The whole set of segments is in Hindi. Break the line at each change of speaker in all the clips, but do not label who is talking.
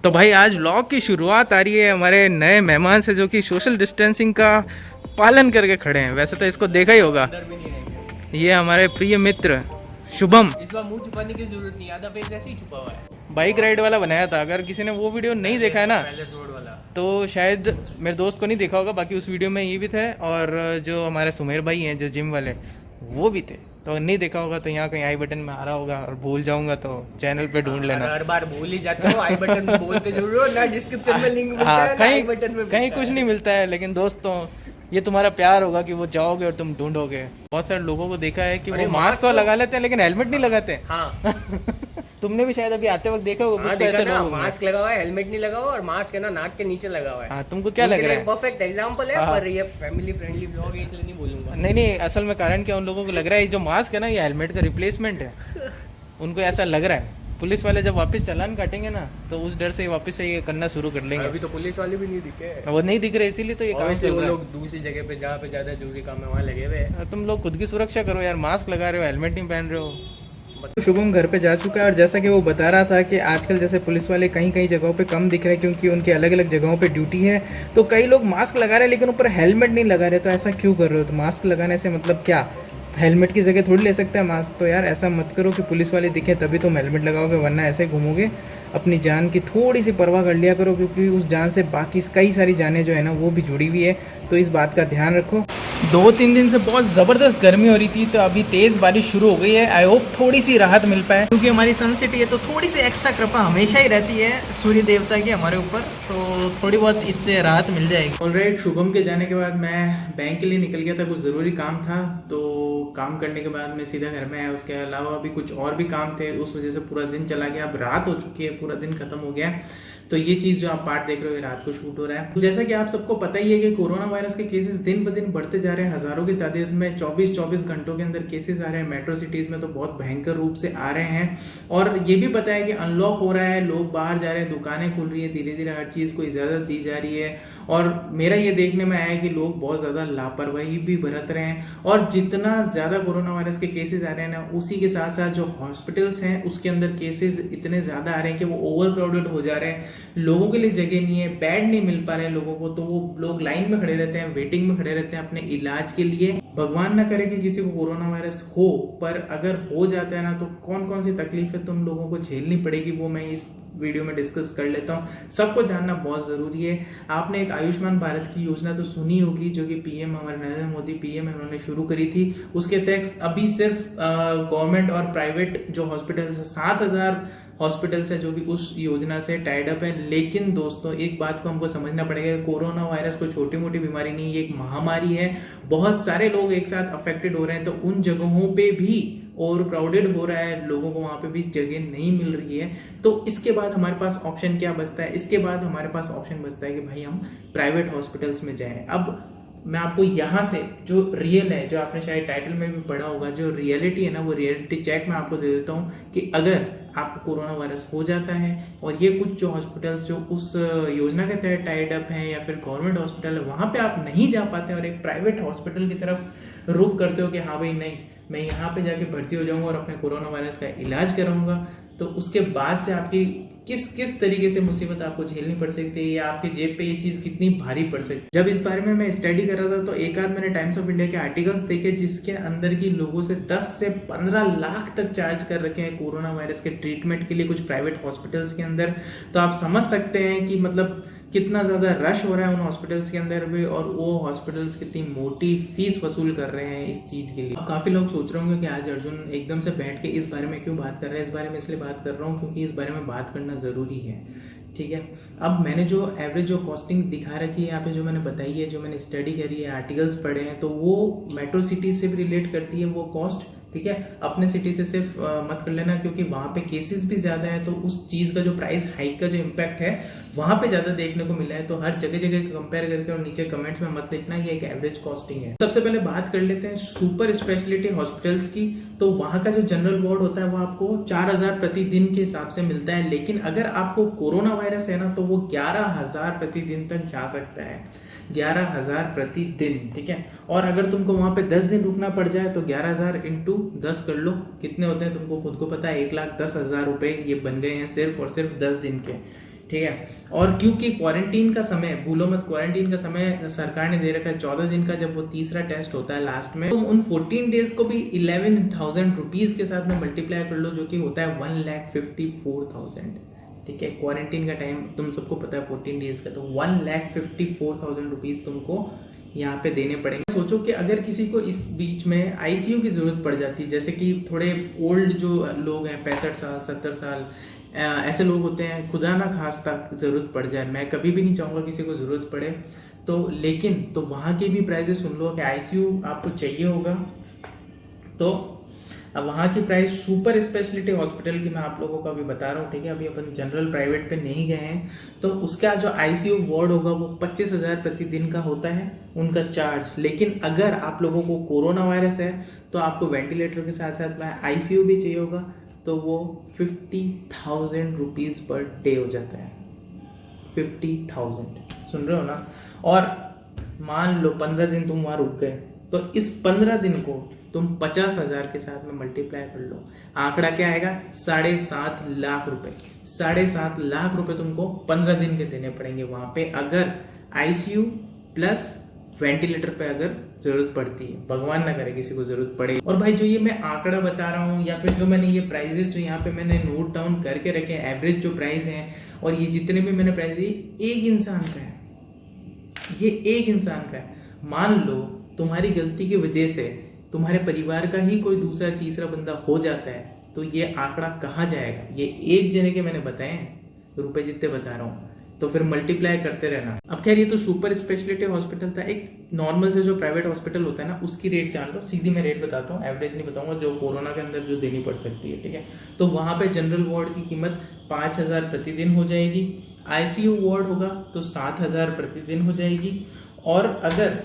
तो भाई आज व्लॉग की शुरुआत आ रही है हमारे नए मेहमान से जो कि सोशल डिस्टेंसिंग का पालन करके खड़े हैं। वैसे तो इसको देखा ही होगा, ये हमारे प्रिय मित्र शुभम।
इस बार मुंह छुपाने की जरूरत नहीं, आधा फेस ऐसे ही छुपा हुआ है।
बाइक राइड वाला बनाया था, अगर किसी ने वो वीडियो नहीं देखा है ना
पैलेस रोड वाला,
तो शायद मेरे दोस्त को नहीं देखा होगा, बाकी उस वीडियो में ये भी थे और जो हमारे सुमेर भाई हैं जो जिम वाले वो भी थे। तो नहीं देखा होगा तो यहाँ कहीं आई बटन में आ रहा होगा, और भूल जाऊंगा तो चैनल पे ढूंढ लेना।
हर बार भूल ही जाते हो, आई बटन बोलते जरूर हो ना, डिस्क्रिप्शन में लिंक मिलता है ना,
कहीं
आई बटन में
कहीं कुछ नहीं मिलता है, लेकिन दोस्तों ये तुम्हारा प्यार होगा कि वो जाओगे और तुम ढूंढोगे। बहुत सारे लोगों को देखा है कि वो मास्क तो लगा लेते हैं लेकिन हेलमेट नहीं लगाते।
हाँ
तुमने भी शायद अभी आते वक्त देखा होगा,
हाँ
कुछ तो
देखा
ऐसे
ना,
लोग होंगे।
मास्क लगा हुआ है, हेलमेट नहीं लगा हुआ, और मास्क है ना नाक के नीचे लगा हुआ है।
हाँ, तुमको क्या लग रहा है?
परफेक्ट एग्जांपल है,
हाँ।
पर ये फैमिली फ्रेंडली ब्लॉग है इसलिए नहीं बोलूंगा।
नहीं नहीं, असल में कारण क्या, उन लोगों को लग रहा है ये जो मास्क है ना ये हेलमेट का रिप्लेसमेंट है। उनको ऐसा लग रहा है। पुलिस वाले जब वापस चालान काटेंगे ना तो उस डर से वापस से ये करना शुरू कर लेंगे।
अभी तो पुलिस वाले भी नहीं दिखे,
वो नहीं दिख रहे इसीलिए तो ये काम
ऑब्वियसली
चल
वो
रहा है।
लोग दूसरी जगह पे जहाँ पे ज्यादा जरूरी काम है वहाँ लगे हुए हैं।
तुम लोग खुद की सुरक्षा करो यार, मास्क लगा रहे हो, हेलमेट नहीं पहन रहे हो। शुभम घर पे जा चुका है और जैसा कि वो बता रहा था कि आजकल जैसे पुलिस वाले कहीं कहीं जगहों पे कम दिख रहे हैं क्योंकि उनके अलग अलग जगहों पे ड्यूटी है, तो कई लोग मास्क लगा रहे हैं लेकिन ऊपर हेलमेट नहीं लगा रहे। तो ऐसा क्यों कर रहे हो? तो मास्क लगाने से मतलब क्या, हेलमेट की जगह थोड़ी ले सकते हैं मास्क? तो यार ऐसा मत करो कि पुलिस वाले दिखे तभी तुम हेलमेट लगाओगे, वरना ऐसे घूमोगे। अपनी जान की थोड़ी सी परवाह कर लिया करो, क्योंकि उस जान से बाकी कई सारी जानें जो है ना वो भी जुड़ी हुई है। तो इस बात का ध्यान रखो। 2-3 दिन से बहुत ज़बरदस्त गर्मी हो रही थी, तो अभी तेज़ बारिश शुरू हो गई है। आई होप थोड़ी सी राहत मिल पाए, क्योंकि हमारी सन सिटी है तो थोड़ी सी एक्स्ट्रा कृपा हमेशा ही रहती है सूर्य देवता की हमारे ऊपर, तो थोड़ी बहुत इससे राहत मिल जाएगी। ऑलराइट, शुभम के जाने के बाद मैं बैंक के लिए निकल गया था, कुछ ज़रूरी काम था, तो काम करने के बाद मैं सीधा घर में आया। उसके अलावा भी कुछ और भी काम थे, उस वजह से पूरा दिन चला गया। अब रात हो चुकी है, पूरा दिन खत्म हो गया। तो ये चीज़ जो आप पार्ट देख रहे हो ये रात को शूट हो रहा है। जैसा कि आप सबको पता ही है कि कोरोना वायरस के केसेस दिन ब दिन बढ़ते जा रहे हैं, हजारों की तादाद में 24-24 घंटों के अंदर केसेस आ रहे हैं। मेट्रो सिटीज में तो बहुत भयंकर रूप से आ रहे हैं। और ये भी पता है कि अनलॉक हो रहा है, लोग बाहर जा रहे हैं, दुकानें खुल रही है, धीरे धीरे हर चीज़ को इजाज़त दी जा रही है। और मेरा ये देखने में आया है कि लोग बहुत ज़्यादा लापरवाही भी बरत रहे हैं। और जितना ज़्यादा कोरोना वायरस के केसेस आ रहे हैं ना, उसी के साथ साथ जो हॉस्पिटल्स हैं उसके अंदर केसेस इतने ज़्यादा आ रहे हैं कि वो ओवर क्राउडेड हो जा रहे हैं। लोगों के लिए जगह नहीं है, बेड नहीं मिल पा रहे हैं लोगों को, तो वो लोग लाइन में खड़े रहते हैं, वेटिंग में खड़े रहते हैं अपने इलाज के लिए। भगवान ना करे कि किसी को कोरोना वायरस हो, पर अगर हो जाता है ना तो कौन कौन सी तकलीफें तुम लोगों को झेलनी पड़ेगी वो मैं इस वीडियो में डिस्कस कर लेता हूँ। सबको जानना बहुत ज़रूरी है। आपने एक आयुष्मान भारत की योजना तो सुनी होगी, जो कि पीएम हमारे नरेंद्र मोदी पीएम है, उन्होंने शुरू करी थी। उसके तहत अभी सिर्फ गवर्नमेंट और प्राइवेट जो हॉस्पिटल्स है, 7,000 हॉस्पिटल्स है जो कि उस योजना से टाइड अप है। लेकिन दोस्तों एक बात को हमको समझना पड़ेगा, कोरोना वायरस कोई छोटी मोटी बीमारी नहीं, ये एक महामारी है। बहुत सारे लोग एक साथ अफेक्टेड हो रहे हैं, तो उन जगहों पे भी ओवर क्राउडेड हो रहा है, लोगों को वहां पे भी जगह नहीं मिल रही है। तो इसके बाद हमारे पास ऑप्शन क्या बचता है? इसके बाद हमारे पास ऑप्शन बचता है कि भाई हम प्राइवेट हॉस्पिटल्स में जाएं। अब मैं आपको यहाँ से जो रियल है, जो आपने शायद टाइटल में भी पढ़ा होगा, जो रियलिटी है ना, वो रियलिटी चेक मैं आपको दे देता हूँ कि अगर आपको कोरोना वायरस हो जाता है और ये कुछ जो हॉस्पिटल्स जो उस योजना के तहत टाइड अप हैं या फिर गवर्नमेंट हॉस्पिटल है, वहाँ पे आप नहीं जा पाते और एक प्राइवेट हॉस्पिटल की तरफ रुख करते हो कि हाँ भाई नहीं, मैं यहाँ पे जाके भर्ती हो जाऊंगा और अपने कोरोना वायरस का इलाज कराऊंगा, तो उसके बाद से आपकी किस तरीके से मुसीबत आपको झेलनी पड़ सकती है, या आपके जेब पे ये चीज कितनी भारी पड़ सकती है। जब इस बारे में मैं स्टडी कर रहा था तो एक आध मैंने टाइम्स ऑफ इंडिया के आर्टिकल्स देखे जिसके अंदर की लोगों से 10 से 15 लाख तक चार्ज कर रखे हैं कोरोना वायरस के ट्रीटमेंट के लिए कुछ प्राइवेट हॉस्पिटल्स के अंदर। तो आप समझ सकते हैं कि मतलब कितना ज़्यादा रश हो रहा है उन हॉस्पिटल्स के अंदर भी, और वो हॉस्पिटल्स कितनी मोटी फीस वसूल कर रहे हैं इस चीज़ के लिए। अब काफ़ी लोग सोच रहे होंगे कि आज अर्जुन एकदम से बैठ के इस बारे में क्यों बात कर रहे हैं। इस बारे में इसलिए बात कर रहा हूँ क्योंकि इस बारे में बात करना ज़रूरी है, ठीक है। अब मैंने जो एवरेज जो कॉस्टिंग दिखा रखी है यहाँ पे, जो मैंने बताई है, जो मैंने स्टडी करी है, आर्टिकल्स पढ़े हैं, तो वो मेट्रो सिटी से भी रिलेट करती है वो कॉस्ट, ठीक है। अपने सिटी से सिर्फ मत कर लेना, क्योंकि वहाँ पे केसेस भी ज़्यादा है, तो उस चीज़ का जो प्राइस हाइक का जो इम्पैक्ट है वहाँ पे ज़्यादा देखने को मिला है। तो हर जगह जगह कंपेयर करके और नीचे कमेंट्स में मत लिखना, ये एक एवरेज कॉस्टिंग है। सबसे पहले बात कर लेते हैं सुपर स्पेशलिटी हॉस्पिटल्स की। तो वहाँ का जो जनरल वार्ड होता है वो आपको 4,000 प्रतिदिन के हिसाब से मिलता है, लेकिन अगर आपको कोरोना वायरस है ना तो वो 11,000 प्रतिदिन तक जा सकता है। 11,000 प्रतिदिन, ठीक है। और अगर तुमको वहां पे 10 दिन रुकना पड़ जाए तो 11,000 इंटू 10 कर लो, कितने होते हैं तुमको खुद को पता है, 1,10,000 रुपए ये बन गए हैं सिर्फ और सिर्फ 10 दिन के। ठीक है। और क्योंकि क्वारंटीन का समय, भूलो मत, क्वारंटीन का समय सरकार ने दे रखा है 14 दिन का, जब वो तीसरा टेस्ट होता है लास्ट में, तो उन 14 डेज को भी 11,000 रुपीज के साथ में मल्टीप्लाई कर लो, जो कि होता है 1,54,000। ठीक है, क्वारंटीन का टाइम तुम सबको पता है 14 डेज का, तो 1,54,000 रुपीज तुमको यहाँ पे देने पड़ेंगे। सोचो कि अगर किसी को इस बीच में आईसीयू की जरूरत पड़ जाती है, जैसे कि थोड़े ओल्ड जो लोग हैं, 65 साल 70 साल ऐसे लोग होते हैं, खुदा ना खास्ता जरूरत पड़ जाए, मैं कभी भी नहीं चाहूंगा किसी को जरूरत पड़े, तो लेकिन तो वहाँ के भी प्राइसेस सुन लो कि आईसीयू आपको चाहिए होगा, तो अब वहाँ की प्राइस सुपर स्पेशलिटी हॉस्पिटल की मैं आप लोगों को अभी बता रहा हूँ। ठीक है, अभी अपन जनरल प्राइवेट पे नहीं गए हैं, तो उसका जो आईसीयू वार्ड होगा वो 25,000 प्रतिदिन का होता है उनका चार्ज। लेकिन अगर आप लोगों को कोरोना वायरस है तो आपको वेंटिलेटर के साथ साथ में आईसीयू भी चाहिए होगा, तो वो 50,000 रुपीज पर डे हो जाता है। 50,000, सुन रहे हो ना। और मान लो 15 दिन तुम वहाँ रुक गए, तो इस 15 दिन को तुम 50,000 के साथ में मल्टीप्लाई कर लो, आंकड़ा क्या आएगा? 7.5 लाख रुपए। 7.5 लाख रुपए तुमको 15 दिन के देने पड़ेंगे वहां पे, अगर आईसीयू प्लस वेंटिलेटर पे अगर जरूरत पड़ती है, भगवान ना करे किसी को जरूरत पड़े। और भाई जो ये मैं आंकड़ा बता रहा हूँ, या फिर जो मैंने ये प्राइजेस जो यहाँ पे मैंने नोट डाउन करके रखे, एवरेज जो प्राइस है, और ये जितने भी मैंने प्राइस दिए, एक इंसान का है, ये एक इंसान का है। मान लो तुम्हारी गलती की वजह से तुम्हारे परिवार का ही कोई दूसरा तीसरा बंदा हो जाता है, तो ये आंकड़ा कहाँ जाएगा? ये एक जने के मैंने बताए हैं, रुपए जितने बता रहा हूँ, तो फिर मल्टीप्लाई करते रहना। अब खैर ये तो सुपर स्पेशलिटी हॉस्पिटल था, एक नॉर्मल से जो प्राइवेट हॉस्पिटल होता है ना, उसकी रेट जान लो। सीधी मैं रेट बताता हूँ, एवरेज नहीं बताऊंगा, जो कोरोना के अंदर जो देनी पड़ सकती है। ठीक है, तो वहां पे जनरल वार्ड की कीमत 5,000 प्रतिदिन हो जाएगी, आईसीयू वार्ड होगा तो 7,000 प्रतिदिन हो जाएगी, और अगर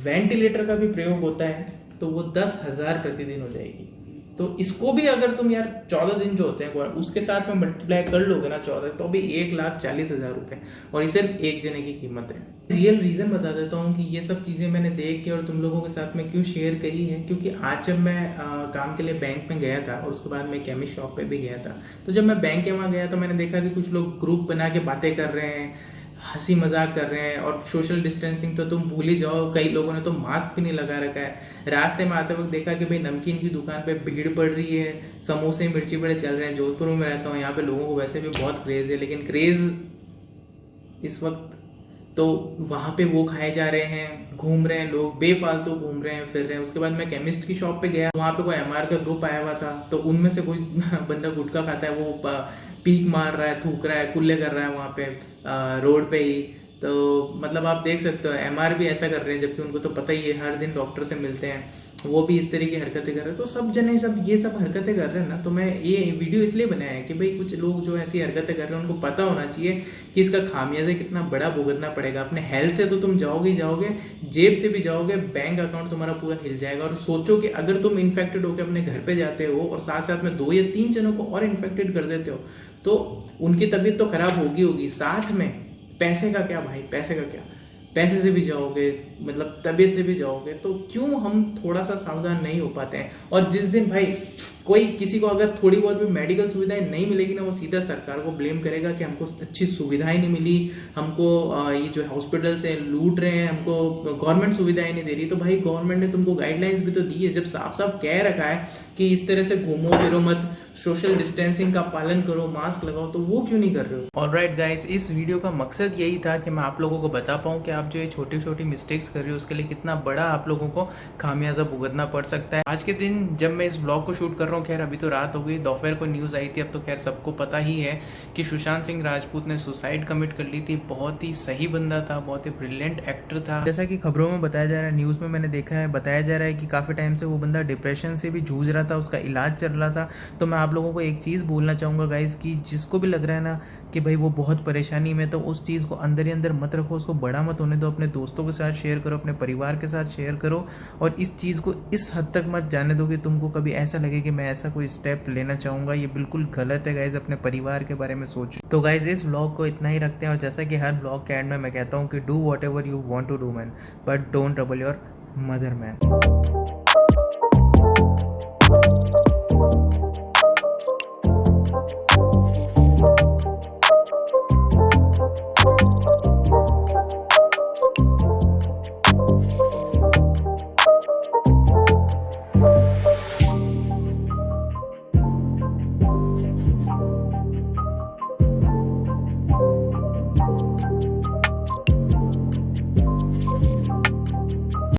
वेंटिलेटर का भी प्रयोग होता है तो वो 10,000 प्रतिदिन हो जाएगी। तो इसको भी अगर तुम यार 14 दिन जो होते हैं उसके साथ में मल्टीप्लाई कर लोगे ना 14, तो भी 1,40,000 रुपए, और ये सिर्फ एक जने की कीमत है। रियल रीजन बता देता हूँ कि ये सब चीजें मैंने देख के और तुम लोगों के साथ में क्यों शेयर करी है, क्योंकि आज जब मैं काम के लिए बैंक में गया था, और उसके बाद मैं केमिस्ट शॉप पे भी गया था, तो जब मैं बैंक के वहाँ गया तो मैंने देखा कि कुछ लोग ग्रुप बना के बातें कर रहे हैं, हंसी मजाक कर रहे हैं, और सोशल डिस्टेंसिंग तो तुम भूल ही जाओ। कई लोगों ने तो मास्क भी नहीं लगा रखा है। रास्ते में आते वक्त देखा कि भाई नमकीन की दुकान पे भीड़ पड़ रही है, समोसे मिर्ची बड़े चल रहे हैं। जोधपुर में रहता हूँ, यहाँ पे लोगों को वैसे भी बहुत क्रेज है, लेकिन क्रेज इस वक्त तो वहां पे वो खाए जा रहे हैं, घूम रहे हैं लोग, बेफालतू घूम रहे हैं, फिर रहे हैं। उसके बाद मैं केमिस्ट की शॉप पे गया, वहां पे कोई एमआर का ग्रुप आया हुआ था, तो उनमें से कोई बंदा गुटखा खाता है, वो पीक मार रहा है, थूक रहा है, कुल्ले कर रहा है वहां पे रोड पे ही। तो मतलब आप देख सकते हो एमआर भी ऐसा कर रहे हैं, जबकि उनको तो पता ही है, हर दिन डॉक्टर से मिलते हैं, वो भी इस तरह की हरकतें कर रहे हैं। तो सब जने सब ये सब हरकतें कर रहे हैं ना, तो मैं ये वीडियो इसलिए बनाया है कि भाई कुछ लोग जो ऐसी हरकतें कर रहे हैं उनको पता होना चाहिए कि इसका खामियाजा कितना बड़ा भुगतना पड़ेगा। अपने हेल्थ से तो तुम जाओगे ही जाओगे, जेब से भी जाओगे, बैंक अकाउंट तुम्हारा पूरा हिल जाएगा। और सोचो कि अगर तुम इन्फेक्टेड होकर अपने घर पे जाते हो और साथ साथ में 2 या 3 जनों को और इन्फेक्टेड कर देते हो, तो उनकी तबीयत तो खराब होगी, साथ में पैसे का क्या भाई, पैसे का क्या, पैसे से भी जाओगे, मतलब तबीयत से भी जाओगे। तो क्यों हम थोड़ा सा सावधान नहीं हो पाते हैं? और जिस दिन भाई कोई किसी को अगर थोड़ी बहुत भी मेडिकल सुविधाएं नहीं मिलेगी ना, वो सीधा सरकार को ब्लेम करेगा कि हमको अच्छी सुविधाएं नहीं मिली, हमको ये जो हॉस्पिटल से लूट रहे हैं, हमको गवर्नमेंट सुविधाएं नहीं दे रही। तो भाई गवर्नमेंट ने तुमको गाइडलाइंस भी तो दी है, जब साफ साफ कह रखा है कि इस तरह से घूमो फिरो मत, सोशल डिस्टेंसिंग का पालन करो, मास्क लगाओ, तो वो क्यों नहीं कर रहे हो? ऑलराइट गाइस, इस वीडियो का मकसद यही था कि मैं आप लोगों को बता पाऊं कि आप जो ये छोटी छोटी मिस्टेक्स कर रहे हो उसके लिए कितना बड़ा आप लोगों को खामियाजा भुगतना पड़ सकता है। आज के दिन जब मैं इस ब्लॉग को शूट कर रहा हूँ, खैर अभी तो रात हो गई, दोपहर को न्यूज आई थी, अब तो खैर सबको पता ही है कि सुशांत सिंह राजपूत ने सुसाइड कमिट कर ली थी। बहुत ही सही बंदा था, बहुत ही ब्रिलियंट एक्टर था, जैसा कि खबरों में बताया जा रहा है, न्यूज में मैंने देखा है, बताया जा रहा है कि काफी टाइम से वो बंदा डिप्रेशन से भी जूझ रहा था, उसका इलाज चल रहा था। तो मैं आप लोगों को एक चीज बोलना चाहूंगा गाइस, कि जिसको भी लग रहा है ना कि भाई वो बहुत परेशानी में, तो उस चीज को अंदर ही अंदर मत रखो, उसको बड़ा मत होने दो, अपने दोस्तों के साथ शेयर करो, अपने परिवार के साथ शेयर करो, और इस चीज को इस हद तक मत जाने दो कि तुमको कभी ऐसा लगे कि मैं ऐसा कोई स्टेप लेना चाहूंगा। ये बिल्कुल गलत है गाइज, अपने परिवार के बारे में सोचो। तो गाइज इस व्लॉग को इतना ही रखते हैं, और जैसा कि हर व्लॉग के एंड में मैं कहता हूँ कि do whatever you want to do man, but don't trouble your mother man.